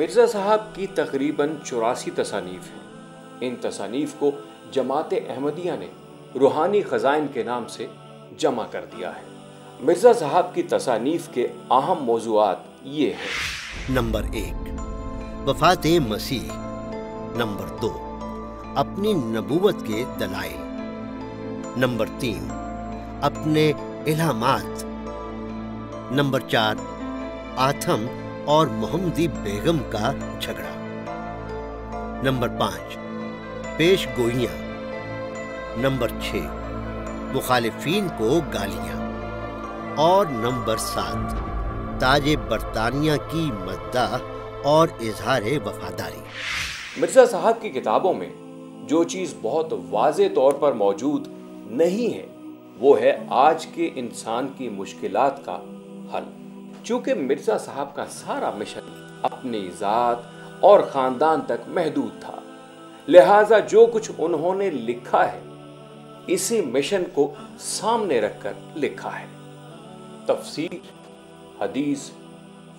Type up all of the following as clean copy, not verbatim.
مرزا صاحب کی تقریباً 84 تصانیف ہیں۔ ان تصانیف کو جماعت احمدیہ نے روحانی خزائن کے نام سے جمع کر دیا ہے۔ مرزا صاحب کی تصانیف کے اہم موضوعات یہ ہیں: نمبر 1، وفات مسیح۔ نمبر 2، اپنی نبوت کے دلائل۔ نمبر 3، اپنے الہامات۔ نمبر 4، آتھم اور محمدی بیگم کا جھگڑا۔ نمبر 5، پیش گوئیاں۔ نمبر 6، مخالفین کو گالیاں۔ اور نمبر 7، تاج برطانیہ کی مداح اور اظہار وفاداری۔ مرزا صاحب کی کتابوں میں جو چیز بہت واضح طور پر موجود نہیں ہے وہ ہے آج کے انسان کی مشکلات کا حل۔ چونکہ مرزا صاحب کا سارا مشن اپنی ذات اور خاندان تک محدود تھا، لہٰذا جو کچھ انہوں نے لکھا ہے اسی مشن کو سامنے رکھ کر لکھا ہے۔ تفسیر، حدیث،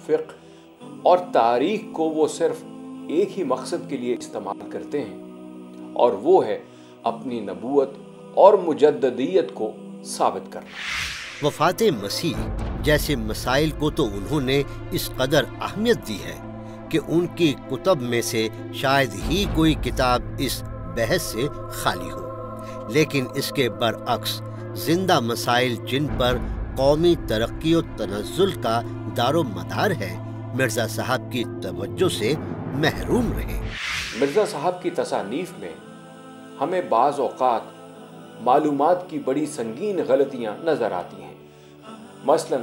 فقہ اور تاریخ کو وہ صرف ایک ہی مقصد کے لیے استعمال کرتے ہیں، اور وہ ہے اپنی نبوت اور مجددیت کو ثابت کرنا۔ وفات مسیح جیسے مسائل کو تو انہوں نے اس قدر اہمیت دی ہے کہ ان کی کتب میں سے شاید ہی کوئی کتاب اس بحث سے خالی ہو، لیکن اس کے برعکس زندہ مسائل جن پر قومی ترقی و تنزل کا دار و مدار ہے مرزا صاحب کی توجہ سے محروم رہے۔ مرزا صاحب کی تصانیف میں ہمیں بعض اوقات معلومات کی بڑی سنگین غلطیاں نظر آتی ہیں۔ مثلا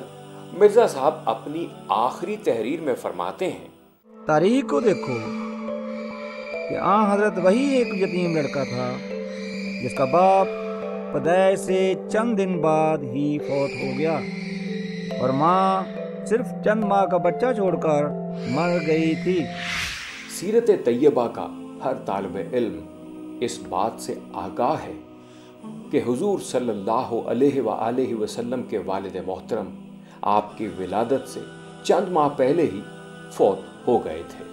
مرزا صاحب اپنی آخری تحریر میں فرماتے ہیں: تاریخ کو دیکھو کہ حضرت وہی ایک یتیم لڑکا تھا جس کا باپ پیدائش سے چند دن بعد ہی فوت ہو گیا، اور ماں صرف چند ماہ کا بچہ چھوڑ کر مر گئی تھی۔ سیرت طیبہ کا ہر طالب علم اس بات سے آگاہ ہے کہ حضور صلی اللہ علیہ وآلہ وسلم کے والد محترم آپ کی ولادت سے چند ماہ پہلے ہی فوت ہو گئے تھے،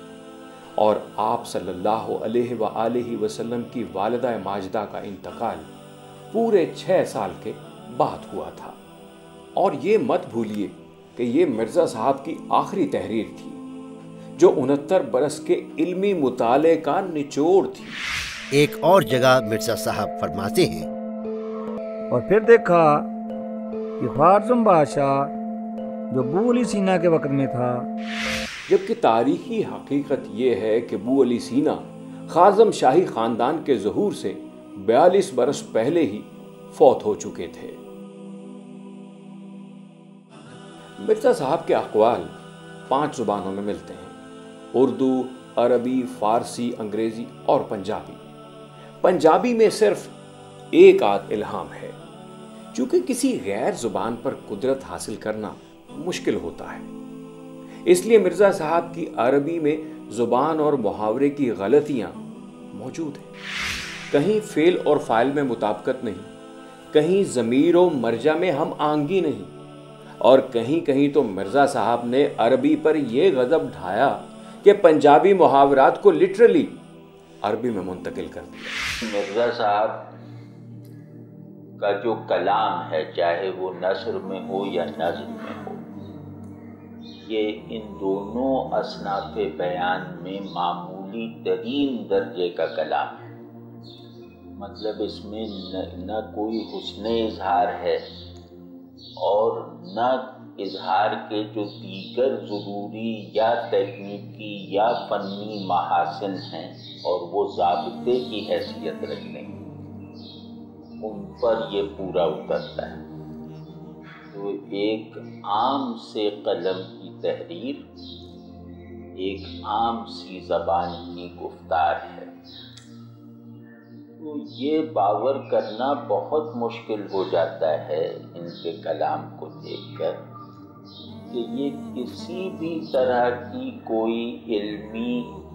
اور آپ صلی اللہ علیہ وآلہ وسلم کی والدہ ماجدہ کا انتقال پورے 6 سال کے بعد ہوا تھا۔ اور یہ مت بھولیے کہ یہ مرزا صاحب کی آخری تحریر تھی جو 69 برس کے علمی مطالعے کا نچوڑ تھی۔ ایک اور جگہ مرزا صاحب فرماتے ہیں: اور پھر دیکھا کہ خارزم بادشاہ جو بو علی سینا کے وقت میں تھا، جبکہ تاریخی حقیقت یہ ہے کہ بو علی سینا خازم شاہی خاندان کے ظہور سے 42 برس پہلے ہی فوت ہو چکے تھے۔ مرزا صاحب کے اقوال 5 زبانوں میں ملتے ہیں: اردو، عربی، فارسی، انگریزی اور پنجابی۔ پنجابی میں صرف ایک آدھ الہام ہے، چونکہ کسی غیر زبان پر قدرت حاصل کرنا مشکل ہوتا ہے، اس لیے مرزا صاحب کی عربی میں زبان اور محاورے کی غلطیاں موجود ہیں۔ کہیں فعل اور فاعل میں مطابقت نہیں، کہیں ضمیر و مرجع میں ہم آہنگی نہیں، اور کہیں کہیں تو مرزا صاحب نے عربی پر یہ غضب ڈھایا کہ پنجابی محاورات کو لٹرلی عربی میں منتقل کر دیا۔ مرزا صاحب کا جو کلام ہے، چاہے وہ نثر میں ہو یا نظم میں ہو، یہ ان دونوں اصناف بیان میں معمولی ترین درجے کا کلام ہے۔ مطلب اس میں نہ کوئی حسن اظہار ہے اور نہ اظہار کے جو دیگر ضروری یا تکنیکی یا فنی محاسن ہیں اور وہ ضابطے کی حیثیت رکھتے ہیں، ان پر یہ پورا اترتا ہے۔ تو ایک عام سے قلم کی تحریر ایک عام سی زبان کی گفتار ہے، تو یہ باور کرنا بہت مشکل ہو جاتا ہے ان کے کلام کو دیکھ کر کہ یہ کسی بھی طرح کی کوئی علمی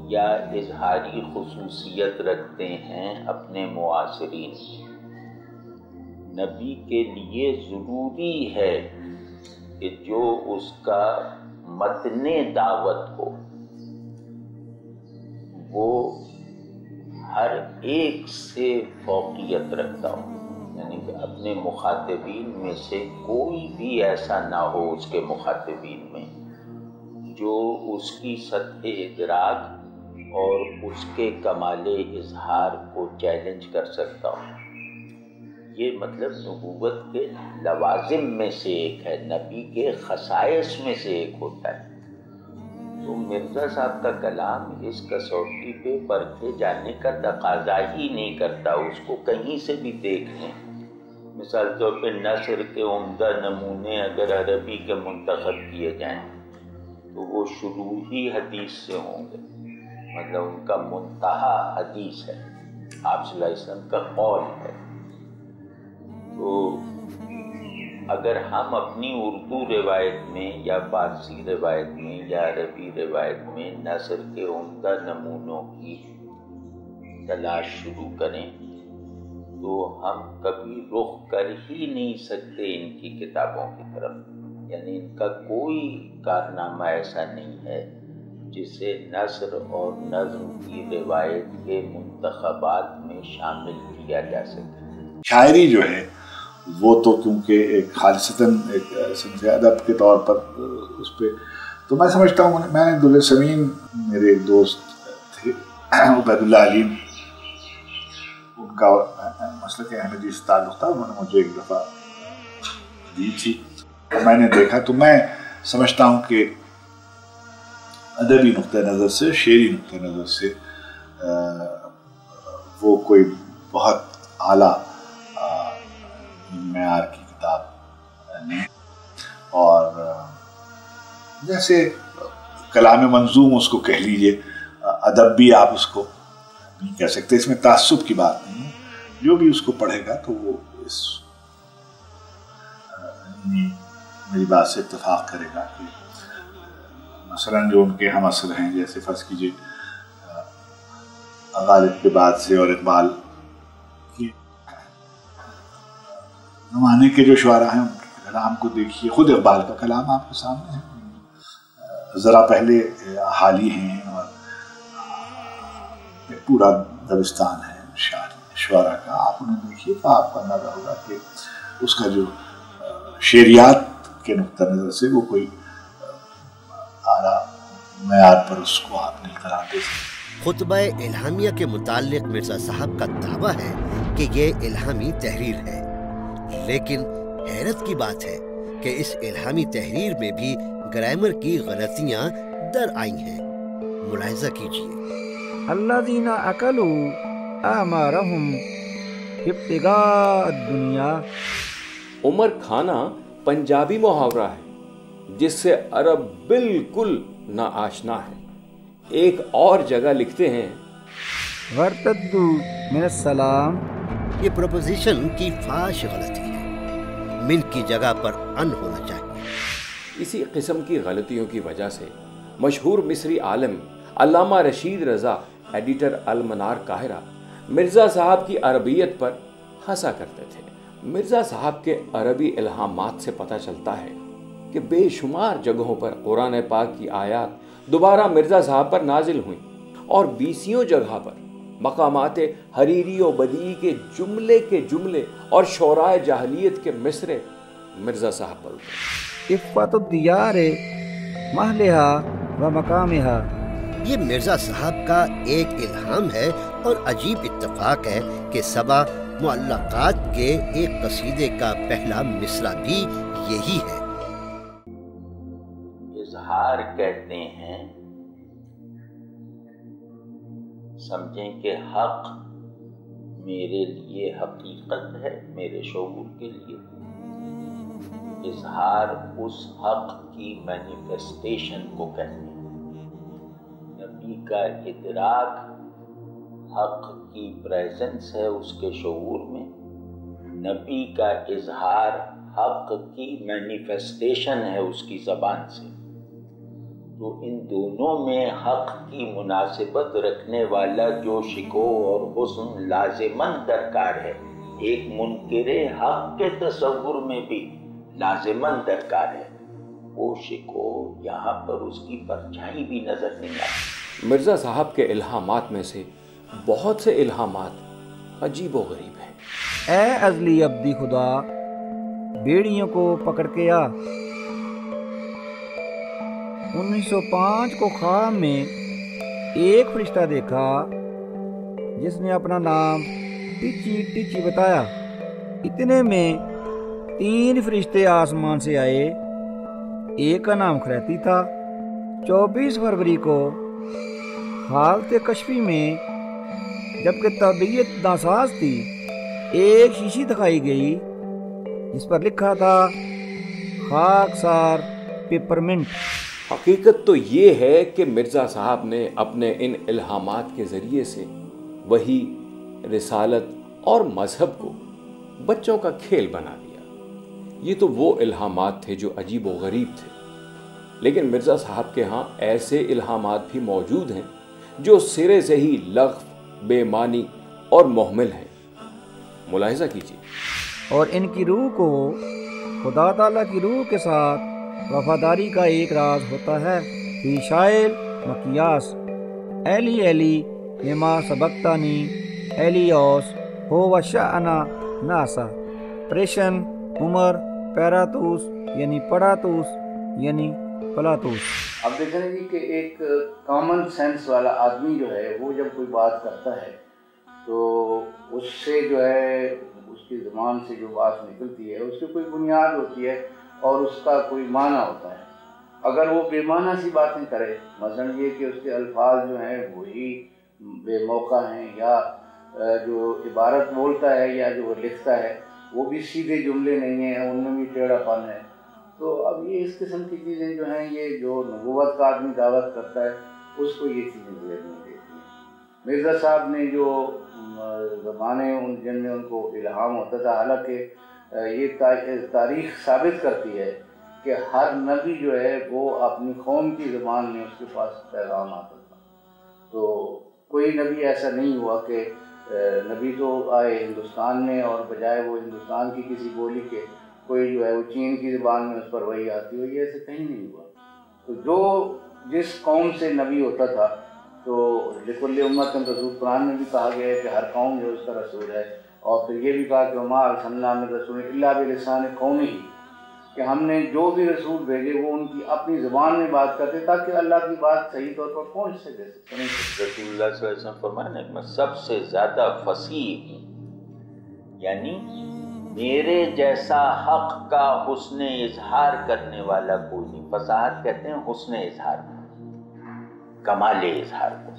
یا اظہاری خصوصیت رکھتے ہیں اپنے معاصرین کی۔ نبی کے لیے ضروری ہے کہ جو اس کا متن دعوت ہو وہ ہر ایک سے فوقیت رکھتا ہو، یعنی کہ اپنے مخاطبین میں سے کوئی بھی ایسا نہ ہو اس کے مخاطبین میں جو اس کی سطح ادراک اور اس کے کمال اظہار کو چیلنج کر سکتا ہو۔ یہ مطلب نبوت کے لوازم میں سے ایک ہے، نبی کے خصائص میں سے ایک ہوتا ہے۔ تو مرزا صاحب کا کلام اس کسوٹی پہ پرکھے جانے کا تقاضا ہی نہیں کرتا، اس کو کہیں سے بھی دیکھ لیں۔ مثال طور پہ نثر کے عمدہ نمونے اگر عربی کے منتخب کیے جائیں تو وہ شروع ہی حدیث سے ہوں گے، مطلب ان کا منتہا حدیث ہے، آپ صلی اللہ علیہ وسلم کا قول ہے۔ تو اگر ہم اپنی اردو روایت میں یا فارسی روایت میں یا عربی روایت میں نثر کے عمدہ نمونوں کی تلاش شروع کریں تو ہم کبھی رخ کر ہی نہیں سکتے ان کی کتابوں کی طرف، یعنی ان کا کوئی کارنامہ ایسا نہیں ہے جسے نثر اور نظم کی روایت کے منتخبات میں شامل کیا جا سکے۔ شاعری جو ہے وہ تو کیونکہ ایک خالصتاً ایک صنف ادب کے طور پر اس پہ تو میں سمجھتا ہوں، میں نے دل سمین میرے ایک دوست تھے عبید اللہ علیم، ان کا مسلک احمدی سے تعلق تھا، انہوں نے مجھے ایک دفعہ دی تھی، میں نے دیکھا تو میں سمجھتا ہوں کہ ادبی نقطۂ نظر سے، شعری نقطۂ نظر سے وہ کوئی بہت اعلیٰ معیار کی کتاب نہیں، اور جیسے کلام منظوم اس کو کہہ لیجئے، ادب بھی آپ اس کو نہیں کہہ سکتے، اس میں تعصب کی بات نہیں ہے، جو بھی اس کو پڑھے گا تو وہ اس میری بات سے اتفاق کرے گا کہ مثلاً جو ان کے ہم عصر ہیں، جیسے فرض کیجئے غالب کے بعد سے اور اقبال کے زمانے کے جو شعراء ہیں ان کے کلام کو دیکھیے، خود اقبال کا کلام آپ کے سامنے ہے، ذرا پہلے حالی ہیں اور پورا دبستان ہے شعراء کا، آپ انہیں دیکھیے تو آپ کو اندازہ ہوگا کہ اس کا جو شعریات کے نقطہ نظر سے وہ کوئی اعلیٰ معیار پر اس کو آپ نہیں قرار دے سکتے۔ خطبہ الہامیہ کے متعلق مرزا صاحب کا دعویٰ ہے کہ یہ الہامی تحریر ہے، لیکن حیرت کی بات ہے کہ اس الہامی تحریر میں بھی گرامر کی غلطیاں در آئی ہیں۔ ملاحظہ کیجیے، الذین اکلوا اعمارہم ابتغاء الدنیا۔ عمر کھانا پنجابی محاورہ ہے جس سے عرب بالکل نا آشنا ہے۔ ایک اور جگہ لکھتے ہیں وارتدوا من السلام۔ یہ پروپوزیشن کی فاش غلطی ہے، من کی جگہ پر ان ہونا چاہیے۔ اسی قسم کی غلطیوں کی وجہ سے مشہور مصری عالم علامہ رشید رضا، ایڈیٹر المنار قاہرہ، مرزا صاحب کی عربیت پر ہنسا کرتے تھے۔ مرزا صاحب کے عربی الہامات سے پتہ چلتا ہے کہ بے شمار جگہوں پر قرآن پاک کی آیات دوبارہ مرزا صاحب پر نازل ہوئیں، اور 20 جگہ پر مقامات حریری و بدیعی کے جملے اور شعراء جاہلیت کے مصرے مرزا صاحب بولتے ہیں۔ عفت الدیار محلہا و مقامہا۔ یہ مرزا صاحب کا ایک الہام ہے، اور عجیب اتفاق ہے کہ سبا معلقات کے ایک قصیدے کا پہلا مصرع بھی یہی ہے۔ اظہار کہتے ہیں، سمجھیں کہ حق میرے لیے حقیقت ہے، میرے شعور کے لیے اظہار اس حق کی مینیفیسٹیشن کو کہتے ہیں۔ نبی کا ادراک حق کی پریزنس ہے اس کے شعور میں، نبی کا اظہار حق کی مینیفیسٹیشن ہے اس کی زبان سے۔ تو ان دونوں میں حق کی مناسبت رکھنے والا جو شکو اور حسن لازماً درکار ہے، ایک منکر حق کے تصور میں بھی لازماً درکار ہے، وہ شکو یہاں پر اس کی پرچھائی بھی نظر نہیں آتی۔ مرزا صاحب کے الہامات میں سے بہت سے الہامات عجیب و غریب ہیں۔ اے ازلی عبدی خدا، بیڑیوں کو پکڑ کے آ۔ 1905 کو خواب میں ایک فرشتہ دیکھا جس نے اپنا نام ٹچی ٹچی بتایا۔ اتنے میں 3 فرشتے آسمان سے آئے، ایک کا نام خریتی تھا۔ 24 فروری کو حالت کشفی میں جبکہ طبیعت ناساز تھی، ایک شیشی دکھائی گئی جس پر لکھا تھا خاکسار پیپرمنٹ۔ حقیقت تو یہ ہے کہ مرزا صاحب نے اپنے ان الہامات کے ذریعے سے وحی، رسالت اور مذہب کو بچوں کا کھیل بنا دیا۔ یہ تو وہ الہامات تھے جو عجیب و غریب تھے، لیکن مرزا صاحب کے ہاں ایسے الہامات بھی موجود ہیں جو سرے سے ہی لغو، بے معنی اور مہمل ہیں۔ ملاحظہ کیجیے۔ اور ان کی روح کو خدا تعالیٰ کی روح کے ساتھ وفاداری کا ایک راز ہوتا ہے۔ فی شائل مقیاس ایلی ایلی لما سبقتانی ایلیوس ہو وشانا ناسا پریشن عمر پیراتوس یعنی پڑاتوس یعنی پلاتوس۔ اب دیکھیں جی کہ ایک کامن سینس والا آدمی جو ہے وہ جب کوئی بات کرتا ہے تو اس سے جو ہے اس کی زبان سے جو بات نکلتی ہے اس کی کوئی بنیاد ہوتی ہے اور اس کا کوئی معنی ہوتا ہے۔ اگر وہ بے معنی سی باتیں کرے، مثلا یہ کہ اس کے الفاظ جو ہیں وہی بے موقع ہیں، یا جو عبارت بولتا ہے یا جو وہ لکھتا ہے وہ بھی سیدھے جملے نہیں ہیں، ان میں بھی ٹیڑھا پن ہے، تو اب یہ اس قسم کی چیزیں جو ہیں، یہ جو نبوت کا آدمی دعوت کرتا ہے اس کو یہ چیزیں ذہن میں دیتی ہیں۔ مرزا صاحب نے جو زمانے جن میں ان کو الہام ہوتا تھا، حالانکہ یہ تاریخ ثابت کرتی ہے کہ ہر نبی جو ہے وہ اپنی قوم کی زبان میں اس کے پاس پیغام آتا تھا، تو کوئی نبی ایسا نہیں ہوا کہ نبی تو آئے ہندوستان میں اور بجائے وہ ہندوستان کی کسی بولی کے کوئی جو ہے وہ چین کی زبان میں اس پر وہی آتی ہوئی، ایسے کہیں نہیں ہوا۔ تو جو جس قوم سے نبی ہوتا تھا تو لکل امت رسول، قرآن میں بھی کہا گیا ہے کہ ہر قوم جو اس کا رسول ہے، اور پھر یہ بھی کہا کہ وما ارسلنا من رسول الا بلسان قومہ، کہ ہم نے جو بھی رسول بھیجے وہ ان کی اپنی زبان میں بات کرتے تاکہ اللہ کی بات صحیح طور پر پہنچ سکے۔ رسول اللہ صلی اللہ علیہ وسلم فرمایا کہ میں سب سے زیادہ فصیح ہوں، یعنی میرے جیسا حق کا حسن اظہار کرنے والا کوئی نہیں۔ فصاحت کہتے ہیں حسن اظہار کو، کمال اظہار کو۔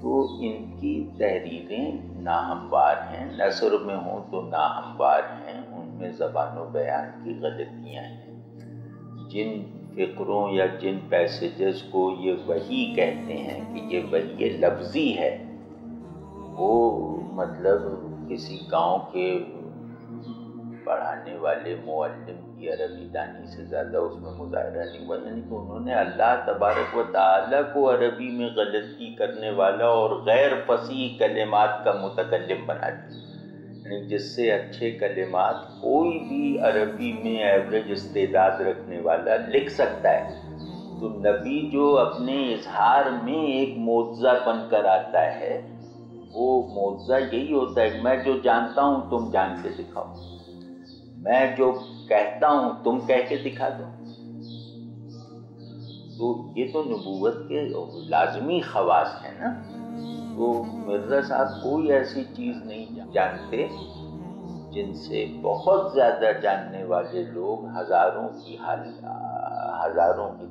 تو ان کی تحریریں ناہموار ہیں، نثر میں ہوں تو ناہموار ہیں، ان میں زبان و بیان کی غلطیاں ہیں۔ جن فقروں یا جن پیسیجز کو یہ وحی کہتے ہیں کہ یہ وحی لفظی ہے، وہ مطلب کسی گاؤں کے پڑھانے والے معلم کی عربی دانی سے زیادہ اس میں مظاہرہ نہیں ہوا، یعنی کہ انہوں نے اللہ تبارک و تعالیٰ کو عربی میں غلطی کرنے والا اور غیر فصیح کلمات کا متکلم بنا دیا، یعنی جس سے اچھے کلمات کوئی بھی عربی میں ایوریج استعداد رکھنے والا لکھ سکتا ہے۔ تو نبی جو اپنے اظہار میں ایک معجزہ بن کر آتا ہے، وہ معجزہ یہی ہوتا ہے کہ میں جو جانتا ہوں تم جان کے دکھاؤ، میں جو کہتا ہوں تم کہہ کے دکھا دو۔ تو یہ تو نبوت کے لازمی خواص ہیں نا۔ تو مرزا صاحب کوئی ایسی چیز نہیں جانتے جن سے بہت زیادہ جاننے والے لوگ ہزاروں کی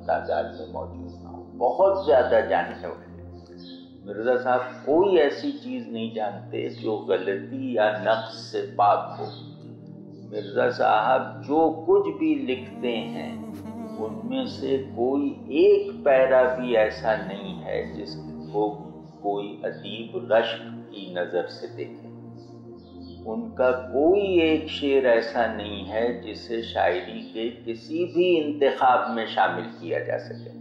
تعداد میں موجود نہ ہوں، بہت زیادہ جاننے والے۔ مرزا صاحب کوئی ایسی چیز نہیں جانتے جو غلطی یا نقص سے پاک ہو۔ مرزا صاحب جو کچھ بھی لکھتے ہیں ان میں سے کوئی ایک پیرا بھی ایسا نہیں ہے جس کو کوئی ادیب رشک کی نظر سے دیکھے، ان کا کوئی ایک شعر ایسا نہیں ہے جسے شاعری کے کسی بھی انتخاب میں شامل کیا جا سکے۔